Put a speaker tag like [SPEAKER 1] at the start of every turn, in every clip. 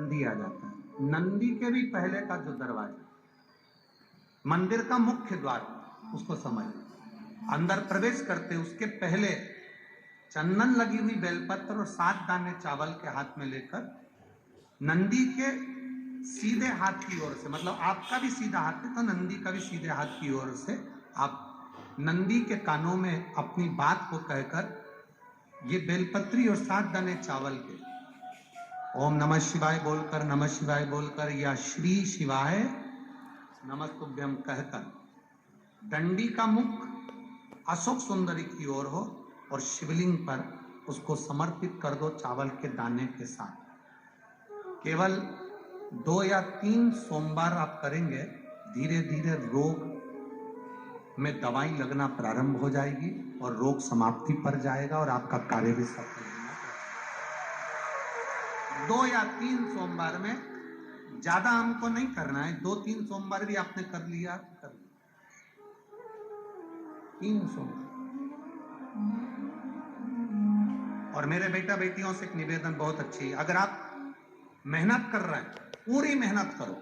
[SPEAKER 1] नंदी आ जाता है। नंदी के भी पहले का जो दरवाजा, मंदिर का मुख्य द्वार, उसको समझ, अंदर प्रवेश करते उसके पहले चंदन लगी हुई बेलपत्र और 7 दाने चावल के हाथ में लेकर नंदी के सीधे हाथ की ओर से, मतलब आपका भी सीधा हाथ है तो नंदी का भी सीधे हाथ की ओर से आप नंदी के कानों में अपनी बात को कहकर ये बेलपत्री और 7 दाने चावल के ओम नमः शिवाय बोलकर, नमः शिवाय बोलकर या श्री शिवाय नमस्तुभ्यम कहकर डंडी का मुख अशोक सुंदरी की ओर हो और शिवलिंग पर उसको समर्पित कर दो चावल के दाने के साथ। केवल 2 या 3 सोमवार आप करेंगे, धीरे धीरे रोग में दवाई लगना प्रारंभ हो जाएगी और रोग समाप्ति पर जाएगा और आपका कार्य भी सफल होगा। 2 या 3 सोमवार में, ज्यादा हमको नहीं करना है, 2-3 सोमवार भी आपने कर लिया, कर लिया 3 सोमवार। और मेरे बेटा बेटियों से एक निवेदन बहुत अच्छी है, अगर आप मेहनत कर रहे हैं, पूरी मेहनत करो,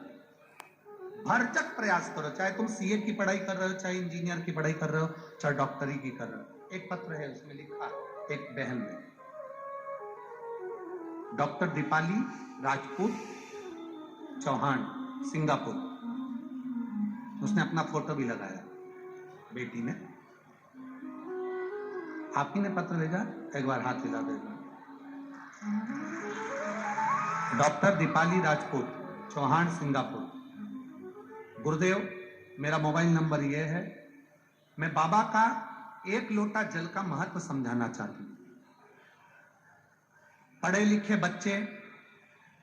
[SPEAKER 1] भरचक प्रयास करो, चाहे तुम सीए की पढ़ाई कर रहे हो, चाहे इंजीनियर की पढ़ाई कर रहे हो, चाहे डॉक्टरी की कर रहे हो। एक पत्र है उसमें लिखा, एक बहन ने, डॉक्टर दीपाली राजपूत चौहान, सिंगापुर, उसने अपना फोटो भी लगाया बेटी ने। आप ही ने पत्र भेजा, एक बार हाथ हिला देगा। Doctor Deepali Rajput Chauhan, Singapore. गुरुदेव, मेरा मोबाइल नंबर यह है, मैं बाबा का 1 लोटा जल का महत्व समझाना चाहती हूं। पढ़े लिखे बच्चे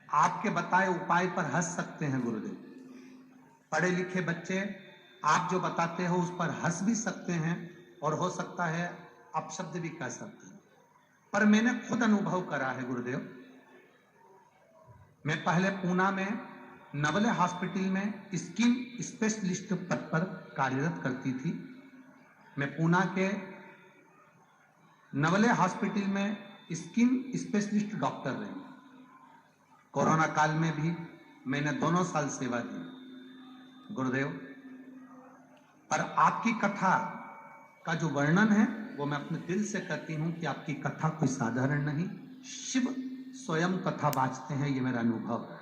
[SPEAKER 1] आपके बताए उपाय पर हंस सकते हैं गुरुदेव। पढ़े लिखे बच्चे आप जो बताते हो उस पर हंस भी सकते हैं और हो सकता है अपशब्द भी कह सकते हैं, पर मैंने खुद अनुभव करा है गुरुदेव। मैं पहले पूना में नवले हॉस्पिटल में स्किन स्पेशलिस्ट पद पर कार्यरत करती थी। मैं पूना के नवले हॉस्पिटल में स्किन स्पेशलिस्ट डॉक्टर रही। कोरोना काल में भी मैंने 2 साल सेवा दी गुरुदेव। पर आपकी कथा का जो वर्णन है वो मैं अपने दिल से कहती हूं कि आपकी कथा कोई साधारण नहीं, शिव स्वयं कथा बाँचते हैं, ये मेरा अनुभव है।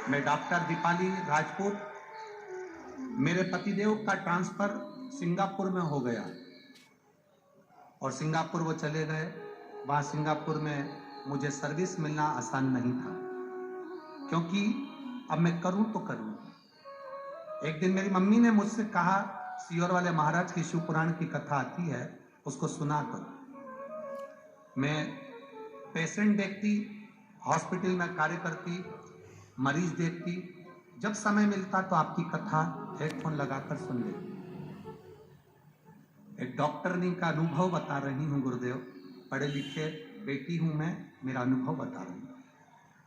[SPEAKER 1] मैं डॉक्टर दीपाली राजपूत, मेरे पतिदेव का ट्रांसफर सिंगापुर में हो गया और सिंगापुर वो चले गए। वहां सिंगापुर में मुझे सर्विस मिलना आसान नहीं था, क्योंकि अब मैं करूं तो करूं। एक दिन मेरी मम्मी ने मुझसे कहा, सीहोर वाले महाराज की शिव पुराण की कथा आती है, उसको सुना करो। मैं पेशेंट देखती, हॉस्पिटल में कार्य करती, मरीज देखती, जब समय मिलता तो आपकी कथा हेडफोन लगाकर सुन लेती। एक डॉक्टरनी का अनुभव बता रही हूं गुरुदेव, पढ़े लिखे बेटी हूं मैं, मेरा अनुभव बता रही हूं।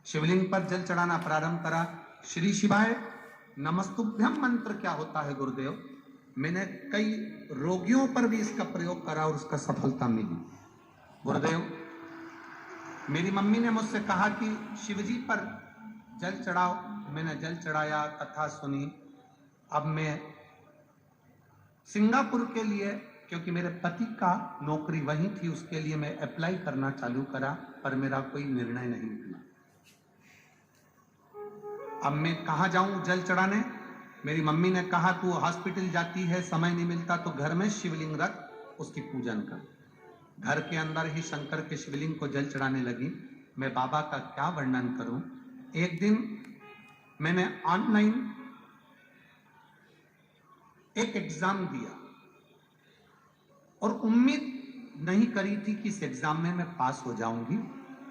[SPEAKER 1] शिवलिंग पर जल चढ़ाना प्रारंभ करा। श्री शिवाय नमस्तुभ्यम मंत्र क्या होता है गुरुदेव, मैंने कई रोगियों पर भी इसका प्रयोग करा और उसका सफलता मिली गुरुदेव। मेरी मम्मी ने मुझसे कहा कि शिवजी पर जल चढ़ाओ, मैंने जल चढ़ाया, कथा सुनी। अब मैं सिंगापुर के लिए, क्योंकि मेरे पति का नौकरी वहीं थी, उसके लिए मैं अप्लाई करना चालू करा, पर मेरा कोई निर्णय नहीं हुआ। अब मैं कहाँ जाऊं जल चढ़ाने? मेरी मम्मी ने कहा तू हॉस्पिटल जाती है, समय नहीं मिलता तो घर में शिवलिंग रख, उसकी पूजन कर। घर के अंदर ही शंकर के शिवलिंग को जल चढ़ाने लगी। मैं बाबा का क्या वर्णन करूं। एक दिन मैंने ऑनलाइन एक एग्जाम दिया और उम्मीद नहीं करी थी कि इस एग्जाम में मैं पास हो जाऊंगी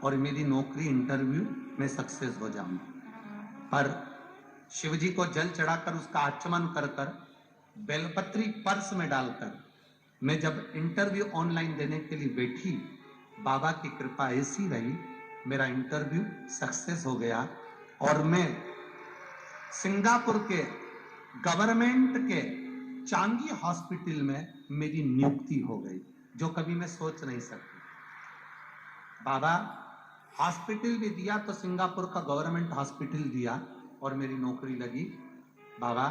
[SPEAKER 1] और मेरी नौकरी इंटरव्यू में सक्सेस हो जाऊंगी। पर शिवजी को जल चढ़ाकर उसका आचमन कर कर बेलपत्री पर्स में डालकर मैं जब इंटरव्यू ऑनलाइन देने के लिए बैठी, बाबा की कृपा ऐसी रही, मेरा इंटरव्यू सक्सेस हो गया और मैं सिंगापुर के गवर्नमेंट के चांगी हॉस्पिटल में मेरी नियुक्ति हो गई, जो कभी मैं सोच नहीं सकती। बाबा हॉस्पिटल भी दिया तो सिंगापुर का गवर्नमेंट हॉस्पिटल दिया और मेरी नौकरी लगी। बाबा,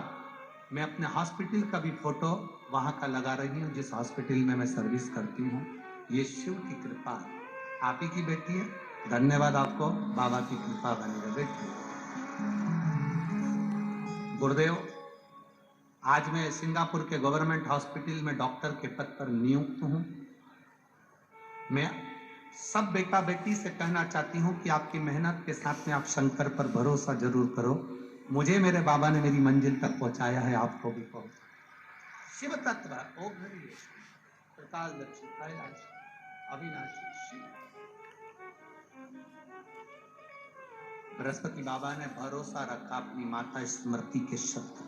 [SPEAKER 1] मैं अपने हॉस्पिटल का भी फोटो वहां का लगा रही हूँ जिस हॉस्पिटल में मैं सर्विस करती हूँ। ये शिव की कृपा है, आप ही की बेटी है। धन्यवाद आपको, बाबा की कृपा बनी रहे बेटी। गुरुदेव, आज मैं सिंगापुर के गवर्नमेंट हॉस्पिटल में डॉक्टर के पद पर नियुक्त हूं। मैं सब बेटा बेटी से कहना चाहती हूं कि आपकी मेहनत के साथ में आप शंकर पर भरोसा जरूर करो। मुझे मेरे बाबा ने मेरी मंजिल तक पहुंचाया है, आपको भी पहुंचा। शिव तत्व ओ घड़ी प्रकाश लक्ष्मी कैलाश अविनाशी शिव। बृहस्पति बाबा ने भरोसा रखा अपनी माता स्मृति के शब्द पर।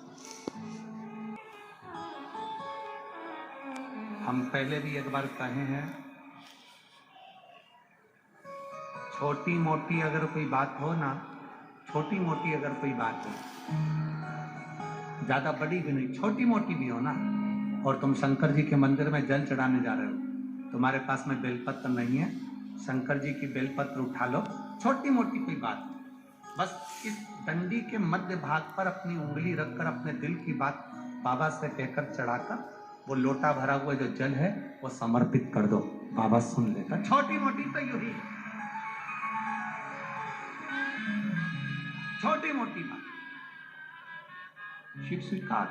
[SPEAKER 1] हम पहले भी एक बार कहे हैं, छोटी मोटी अगर कोई बात हो ना, छोटी मोटी अगर कोई बात हो, ज्यादा बड़ी भी नहीं, छोटी मोटी भी हो ना, और तुम शंकर जी के मंदिर में जल चढ़ाने जा रहे हो, तुम्हारे पास में बेलपत्र नहीं है, शंकर जी की बेलपत्र उठा लो। छोटी मोटी कोई बात, बस इस डंडी के मध्य भाग पर अपनी उंगली रखकर अपने दिल की बात बाबा से कहकर चढ़ाकर वो लोटा भरा हुआ जो जल है वो समर्पित कर दो, बाबा सुन लेगा। छोटी मोटी तो यू ही, छोटी मोटी बात शिव स्वीकार।